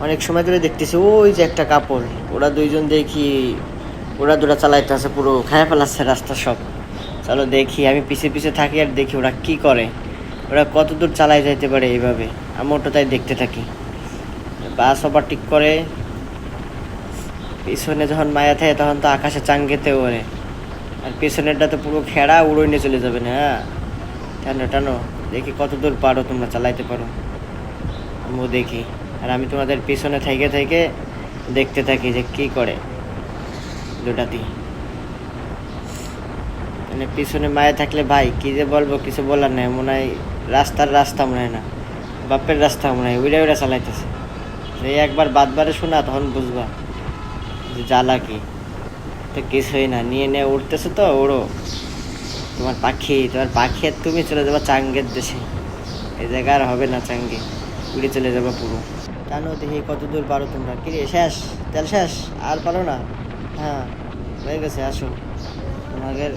অনেক সময় ধরে দেখতেছি ওই যে একটা কাপড়, ওরা দুইজন দেখি ওরা দুটা চালাইতেছে, পুরো খায়া ফেলাচ্ছে রাস্তা সব। চলো দেখি, আমি পিছে পিছে থাকি আর দেখি ওরা কি করে, ওরা কত দূর চালাই যাইতে পারে এইভাবে। আমি ওটা তাই দেখতে থাকি। বাস ওভারটেক করে, পিছনে যখন মায়া থাকে তখন তো আকাশে চাঙ্গেতে ওরে, আর পিছনেরটা তো পুরো খেড়া উড়ে নিয়ে চলে যাবে না। হ্যাঁ, টানো টানো, দেখি কত দূর পারো তোমরা, চালাইতে পারো। আমিও দেখি, আর আমি তোমাদের পিছনে থেকে থেকে দেখতে থাকি যে কি করে দুটাতেই। মানে পিছনে মায়া থাকলে ভাই কি যে বলবো, কিছু বলার নেই। মনে হয় রাস্তা মনে হয় না, বাপের রাস্তা মনে হয়, উইরা উইরা চালাইতেছে। এই একবার বাদবারে শোনা, তখন বুঝবা যে জ্বালা কি। তো কিছুই না, নিয়ে নিয়ে উঠতেছে তো ওড়ো, তোমার পাখি আর তুমি চলে যাবা চাঙ্গের দেশে। এই জায়গা আর হবে না, চাঙ্গে উড়ে চলে যাবা পুরো। টানো দেখি কত দূর পারো তোমরা। কিরে শেষ, তেল শেষ, আর পারো না? হ্যাঁ হয়ে গেছে, আসো তোমাদের